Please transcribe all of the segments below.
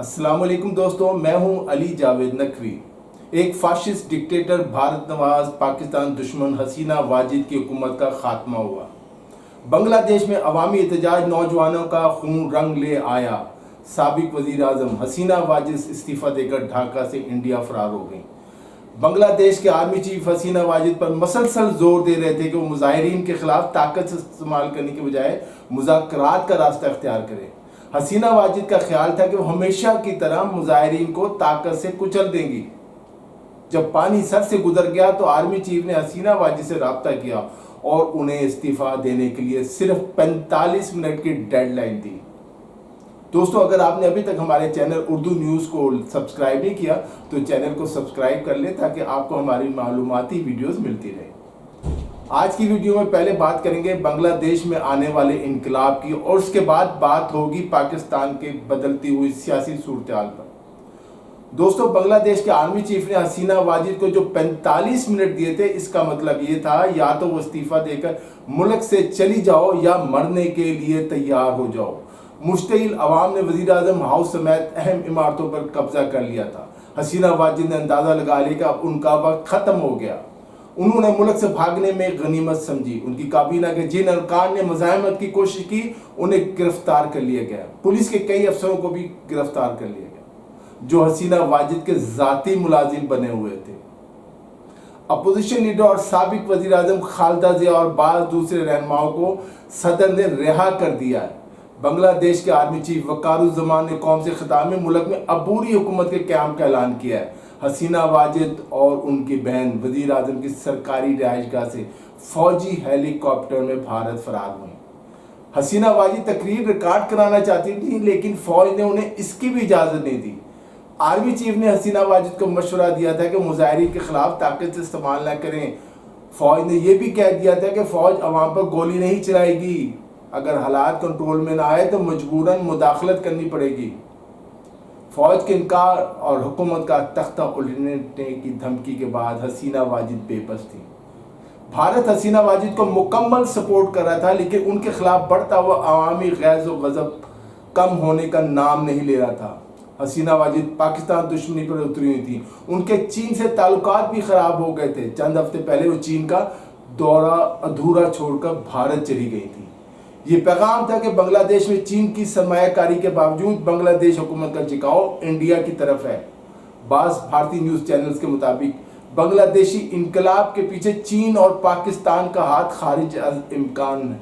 السلام علیکم دوستوں، میں ہوں علی جاوید نقوی۔ ایک فاشسٹ ڈکٹیٹر بھارت نواز پاکستان دشمن حسینہ واجد کی حکومت کا خاتمہ ہوا۔ بنگلہ دیش میں عوامی احتجاج نوجوانوں کا خون رنگ لے آیا۔ سابق وزیر اعظم حسینہ واجد استعفیٰ دے کر ڈھاکہ سے انڈیا فرار ہو گئیں۔ بنگلہ دیش کے آرمی چیف حسینہ واجد پر مسلسل زور دے رہے تھے کہ وہ مظاہرین کے خلاف طاقت استعمال کرنے کے بجائے مذاکرات کا راستہ اختیار کریں۔ حسینہ واجد کا خیال تھا کہ وہ ہمیشہ کی طرح مظاہرین کو طاقت سے کچل دیں گی۔ جب پانی سر سے گزر گیا تو آرمی چیف نے حسینہ واجد سے رابطہ کیا اور انہیں استعفیٰ دینے کے لیے صرف 45 منٹ کی ڈیڈ لائن دی۔ دوستو، اگر آپ نے ابھی تک ہمارے چینل اردو نیوز کو سبسکرائب نہیں کیا تو چینل کو سبسکرائب کر لیں تاکہ آپ کو ہماری معلوماتی ویڈیوز ملتی رہے۔ آج کی ویڈیو میں پہلے بات کریں گے بنگلہ دیش میں آنے والے انقلاب کی، اور اس کے بعد بات ہوگی پاکستان کے بدلتی ہوئی سیاسی صورتحال پر۔ دوستو، بنگلہ دیش کے آرمی چیف نے حسینہ واجد کو جو 45 منٹ دیے تھے، اس کا مطلب یہ تھا یا تو وہ استعفیٰ دے کر ملک سے چلی جاؤ یا مرنے کے لیے تیار ہو جاؤ۔ مشتعل عوام نے وزیر اعظم ہاؤس سمیت اہم عمارتوں پر قبضہ کر لیا تھا۔ حسینہ واجد نے اندازہ لگا لیا کہ اب ان کا وقت ختم ہو گیا۔ انہوں نے ملک سے بھاگنے میں غنیمت سمجھی۔ ان کی کابینہ کے جن ارکان نے مزاحمت کی کوشش کی انہیں گرفتار کر لیا گیا۔ پولیس کے کئی افسروں کو بھی گرفتار کر لیا گیا جو حسینہ واجد کے ذاتی ملازم بنے ہوئے تھے۔ اپوزیشن لیڈر اور سابق وزیر اعظم خالدہ ضیاء اور بعض دوسرے رہنماؤں کو صدر نے رہا کر دیا ہے۔ بنگلہ دیش کے آرمی چیف وقار الزمان نے قوم سے خطاب میں ملک میں عبوری حکومت کے قیام کا اعلان کیا ہے۔ حسینہ واجد اور ان کی بہن وزیر اعظم کی سرکاری رہائش گاہ سے فوجی ہیلی کاپٹر میں بھارت فرار ہوئیں۔ حسینہ واجد تقریر ریکارڈ کرانا چاہتی تھی لیکن فوج نے انہیں اس کی بھی اجازت نہیں دی۔ آرمی چیف نے حسینہ واجد کو مشورہ دیا تھا کہ مظاہرین کے خلاف طاقت سے استعمال نہ کریں۔ فوج نے یہ بھی کہہ دیا تھا کہ فوج عوام پر گولی نہیں چلائے گی، اگر حالات کنٹرول میں نہ آئے تو مجبوراً مداخلت کرنی پڑے گی۔ فوج کے انکار اور حکومت کا تختہ الٹنے کی دھمکی کے بعد حسینہ واجد بے بس تھی۔ بھارت حسینہ واجد کو مکمل سپورٹ کر رہا تھا لیکن ان کے خلاف بڑھتا ہوا عوامی غیظ و غضب کم ہونے کا نام نہیں لے رہا تھا۔ حسینہ واجد پاکستان دشمنی پر اتری ہوئی تھی۔ ان کے چین سے تعلقات بھی خراب ہو گئے تھے۔ چند ہفتے پہلے وہ چین کا دورہ ادھورا چھوڑ کر بھارت چلی گئی تھی۔ یہ پیغام تھا کہ بنگلہ دیش میں چین کی سرمایہ کاری کے باوجود بنگلہ دیش حکومت کا جھکاؤ انڈیا کی طرف ہے۔ بعض بھارتی نیوز چینلز کے مطابق بنگلہ دیشی انقلاب کے پیچھے چین اور پاکستان کا ہاتھ خارج از امکان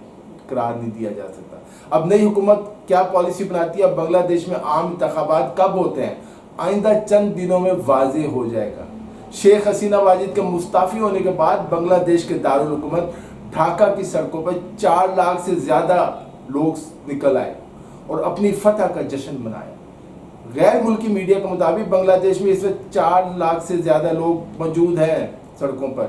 قرار نہیں دیا جا سکتا۔ اب نئی حکومت کیا پالیسی بناتی ہے، اب بنگلہ دیش میں عام انتخابات کب ہوتے ہیں، آئندہ چند دنوں میں واضح ہو جائے گا۔ شیخ حسینہ واجد کے مستعفی ہونے کے بعد بنگلہ دیش کے دارالحکومت ڈھاکہ کی سڑکوں پر 4 لاکھ سے زیادہ لوگ نکل آئے اور اپنی فتح کا جشن منائے۔ غیر ملکی میڈیا کے مطابق بنگلہ دیش میں اس وقت 4 لاکھ سے زیادہ لوگ موجود ہیں سڑکوں پر۔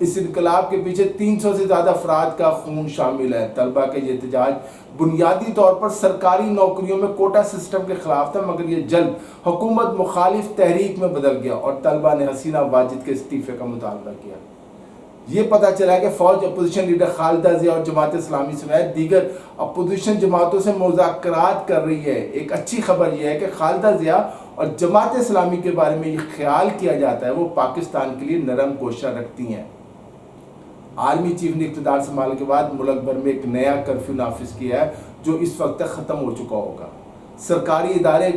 اس انقلاب کے پیچھے 300 سے زیادہ افراد کا خون شامل ہے۔ طلبہ کا یہ احتجاج بنیادی طور پر سرکاری نوکریوں میں کوٹا سسٹم کے خلاف تھا، مگر یہ جلد حکومت مخالف تحریک میں بدل گیا اور طلبہ نے حسینہ واجد کے استعفے کا مطالبہ کیا۔ یہ پتہ چلا کہ فوج اپوزیشن لیڈر خالدہ ضیاء اور جماعت اسلامی سمیت دیگر اپوزیشن جماعتوں سے مذاکرات کر رہی ہے۔ ایک اچھی خبر یہ ہے کہ خالدہ ضیاء اور جماعت اسلامی کے بارے میں یہ خیال کیا جاتا ہے وہ پاکستان کے لیے نرم کوشش رکھتی ہیں۔ آرمی چیف نے اقتدار سنبھالنے کے بعد ملک بھر میں ایک نیا کرفیو نافذ کیا ہے جو اس وقت تک ختم ہو چکا ہوگا۔ سرکاری ادارے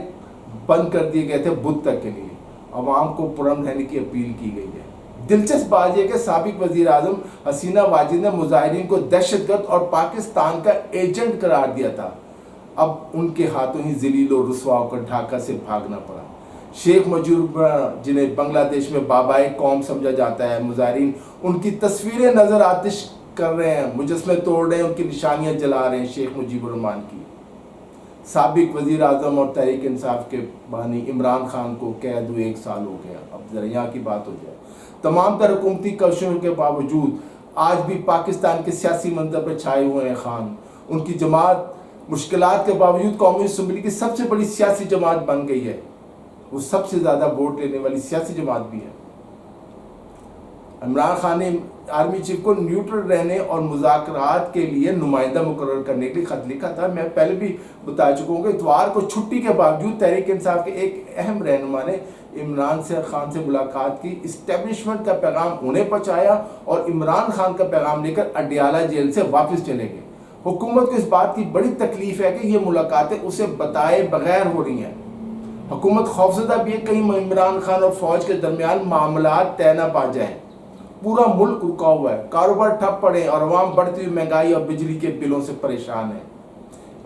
بند کر دیے گئے تھے بدھ تک کے لیے۔ عوام کو پرامن رہنے کی اپیل کی گئی ہے۔ دلچسپ بات یہ کہ سابق وزیر اعظم حسینہ واجد نے مظاہرین کو دہشت گرد اور پاکستان کا ایجنٹ قرار دیا تھا۔ اب ان کے ہاتھوں ہی ذلیل و رسوا ہو کر ڈھاکہ سے بھاگنا پڑا۔ شیخ مجیبر جنہیں بنگلہ دیش میں بابائے قوم سمجھا جاتا ہے، مظاہرین ان کی تصویریں نظر آتش کر رہے ہیں، مجسمے توڑ رہے ہیں، ان کی نشانیاں جلا رہے ہیں شیخ مجیب الرحمان کی۔ سابق وزیر اعظم اور تحریک انصاف کے بانی عمران خان کو قید ہوئے 1 سال ہو گیا۔ اب ذرا یہاں کی بات ہو جائے۔ تمام تر حکومتی کوششوں کے باوجود آج بھی پاکستان کے سیاسی منظر پر چھائے ہوئے ہیں خان۔ ان کی جماعت مشکلات کے باوجود قومی اسمبلی کی سب سے بڑی سیاسی جماعت بن گئی ہے۔ وہ سب سے زیادہ ووٹ لینے والی سیاسی جماعت بھی ہے۔ عمران خان نے آرمی چیف کو نیوٹرل رہنے اور مذاکرات کے لیے نمائندہ مقرر کرنے کے لیے خط لکھا تھا. میں پہلے بھی بتا چکا ہوں کہ اتوار کو چھٹی کے باوجود تحریک انصاف کے ایک اہم رہنما نے عمران خان سے ملاقات کی, اسٹیبلشمنٹ کا پیغام انہیں پہنچایا اور عمران خان کا پیغام لے کر اڈیالہ جیل سے واپس چلے گئے. حکومت کو اس بات کی بڑی تکلیف ہے کہ یہ ملاقاتیں اسے بتائے بغیر ہو رہی ہیں. حکومت خوفزدہ بھی ہے کہیں عمران خان اور فوج کے درمیان معاملات طے نہ پا جائیں. پورا ملک رکا ہوا ہے, کاروبار ٹھپ پڑے اور عوام بڑھتی ہوئی مہنگائی اور بجلی کے بلوں سے پریشان ہے.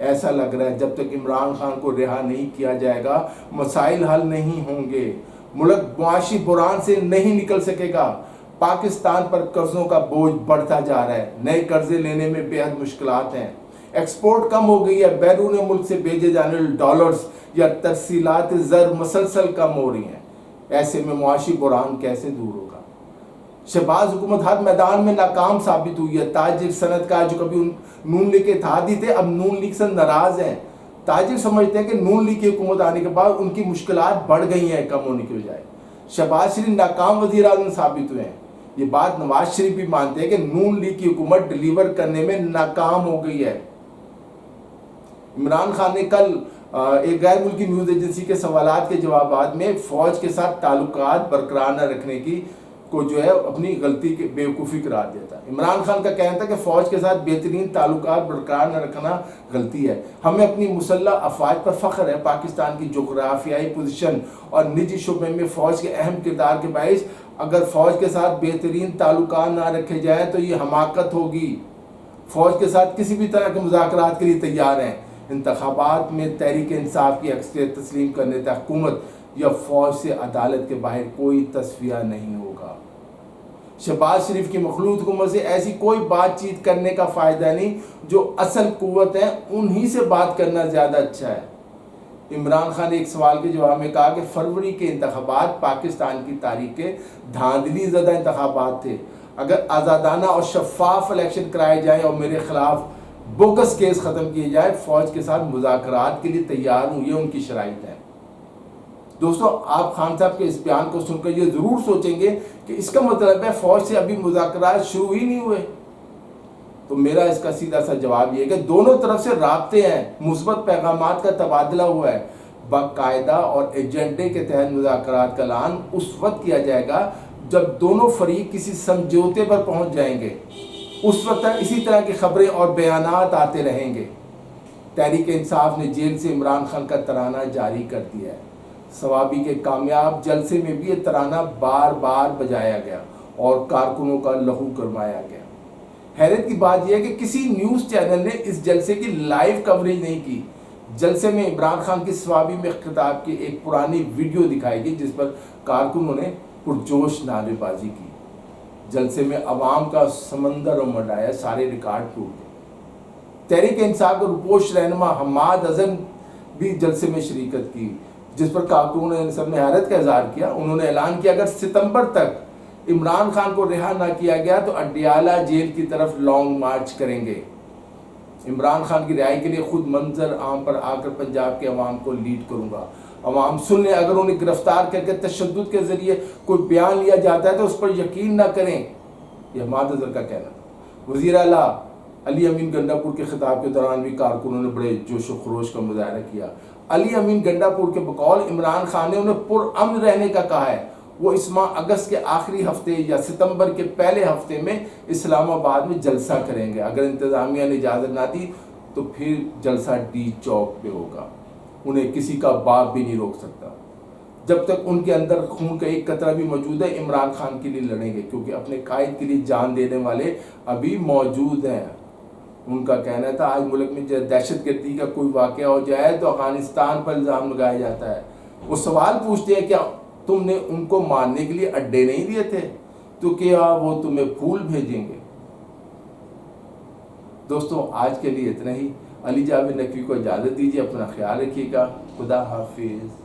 ایسا لگ رہا ہے جب تک عمران خان کو رہا نہیں کیا جائے گا مسائل حل نہیں ہوں گے. ملک معاشی بحران سے نہیں نکل سکے گا. پاکستان پر قرضوں کا بوجھ بڑھتا جا رہا ہے. نئے قرضے لینے میں بے حد مشکلات ہیں. ایکسپورٹ کم ہو گئی ہے. بیرون ملک سے بھیجے جانے والے ڈالرز یا ترسیلات زر مسلسل کم ہو رہی ہیں. ایسے میں معاشی بحران کیسے دور ہوگا؟ شہباز حکومت ہر میدان میں ناکام ثابت ہوئی ہے. تاجر صنعت کار جو کبھی نون لیگ کے اتحادی تھے اب نون لیگ سے ناراض ہیں. تاجر سمجھتے ہیں کہ نون لیگ کی حکومت آنے کے بعد ان کی مشکلات بڑھ گئی ہیں کم ہونے کی بجائے. شہباز شریف ناکام وزیر اعظم ثابت ہوئے ہیں. یہ بات نواز شریف بھی مانتے ہیں کہ نون لیگ کی حکومت ڈلیور کرنے میں ناکام ہو گئی ہے. عمران خان نے کل ایک غیر ملکی نیوز ایجنسی کے سوالات کے جوابات میں فوج کے ساتھ تعلقات برقرار نہ رکھنے کی کو جو ہے اپنی غلطی کے بیوقوفی قرار دیتا. عمران خان کا کہنا تھا کہ فوج کے ساتھ بہترین تعلقات برقرار نہ رکھنا غلطی ہے. ہمیں اپنی مسلح افواج پر فخر ہے. پاکستان کی جغرافیائی پوزیشن اور نجی شعبے میں فوج کے اہم کردار کے باعث اگر فوج کے ساتھ بہترین تعلقات نہ رکھے جائیں تو یہ حماقت ہوگی. فوج کے ساتھ کسی بھی طرح کے مذاکرات کے لیے تیار ہیں. انتخابات میں تحریک انصاف کی اکثریت تسلیم کرنے تک حکومت یا فوج سے عدالت کے باہر کوئی تصفیہ نہیں ہوگا. شہباز شریف کی مخلوط حکومت سے ایسی کوئی بات چیت کرنے کا فائدہ نہیں. جو اصل قوت ہے انہی سے بات کرنا زیادہ اچھا ہے. عمران خان نے ایک سوال کے جواب میں کہا کہ فروری کے انتخابات پاکستان کی تاریخ کے دھاندلی زدہ انتخابات تھے. اگر آزادانہ اور شفاف الیکشن کرائے جائیں اور میرے خلاف بوگس کیس ختم کیے جائے فوج کے ساتھ مذاکرات کے لیے تیار ہوں. یہ ان کی شرائط ہے. دوستو آپ خان صاحب کے اس بیان کو سن کر یہ ضرور سوچیں گے کہ اس کا مطلب ہے فوج سے ابھی مذاکرات شروع ہی نہیں ہوئے. تو میرا اس کا سیدھا سا جواب یہ ہے کہ دونوں طرف سے رابطے ہیں, مثبت پیغامات کا تبادلہ ہوا ہے. باقاعدہ اور ایجنڈے کے تحت مذاکرات کا اعلان اس وقت کیا جائے گا جب دونوں فریق کسی سمجھوتے پر پہنچ جائیں گے. اس وقت تک اسی طرح کی خبریں اور بیانات آتے رہیں گے. تحریک انصاف نے جیل سے عمران خان کا ترانہ جاری کر دیا ہے. ثوابی کے کامیاب جلسے میں بھی یہ ترانہ بار بار بجایا گیا اور کارکنوں کا لہو گرمایا گیا. حیرت کی بات یہ ہے کہ کسی نیوز چینل نے اس جلسے کی لائیو کوریج نہیں کی. جلسے میں عمران خان کی ثوابی میں خطاب کی ایک پرانی ویڈیو دکھائی گئی جس پر کارکنوں نے پرجوش نعرے بازی کی. جلسے میں عوام کا سمندر امڈ آیا, سارے ریکارڈ ٹوٹ گئے. تحریک انصاف کے روپوش رہنما حماد اعظم بھی جلسے میں شرکت کی جس پر کارکنوں نے سب نے حیرت کا اظہار کیا. انہوں نے اعلان کیا اگر ستمبر تک عمران خان کو رہا نہ کیا گیا تو اڈیالہ جیل کی طرف لانگ مارچ کریں گے. عمران خان کی رہائی کے لیے خود منظر عام پر آ کر پنجاب کے عوام کو لیڈ کروں گا. عوام سن لیں, اگر انہیں گرفتار کر کے تشدد کے ذریعے کوئی بیان لیا جاتا ہے تو اس پر یقین نہ کریں. یہ حماد اظہر کا کہنا تھا. وزیر اعلیٰ علی امین گنڈا پور کے خطاب کے دوران بھی کارکنوں نے بڑے جوش و خروش کا مظاہرہ کیا. علی امین گنڈا پور کے بقول عمران خان نے انہیں پرامن رہنے کا کہا ہے. وہ اس ماہ اگست کے آخری ہفتے یا ستمبر کے پہلے ہفتے میں اسلام آباد میں جلسہ کریں گے. اگر انتظامیہ نے اجازت نہ دی تو پھر جلسہ ڈی چوک پہ ہوگا. انہیں کسی کا باپ بھی نہیں روک سکتا. جب تک ان کے اندر خون کا ایک قطرہ بھی موجود ہے عمران خان کے لیے لڑیں گے کیونکہ اپنے قائد کے لیے جان دینے والے ابھی موجود ہیں. ان کا کہنا تھا آج ملک میں دہشت گردی کا کوئی واقعہ ہو جائے تو افغانستان پر الزام لگایا جاتا ہے. وہ سوال پوچھتے ہیں کیا تم نے ان کو مارنے کے لیے اڈے نہیں دیے تھے تو کیا وہ تمہیں پھول بھیجیں گے؟ دوستوں آج کے لیے اتنا ہی. علی جاوید نقوی کو اجازت دیجیے. اپنا خیال رکھیے گا. خدا حافظ.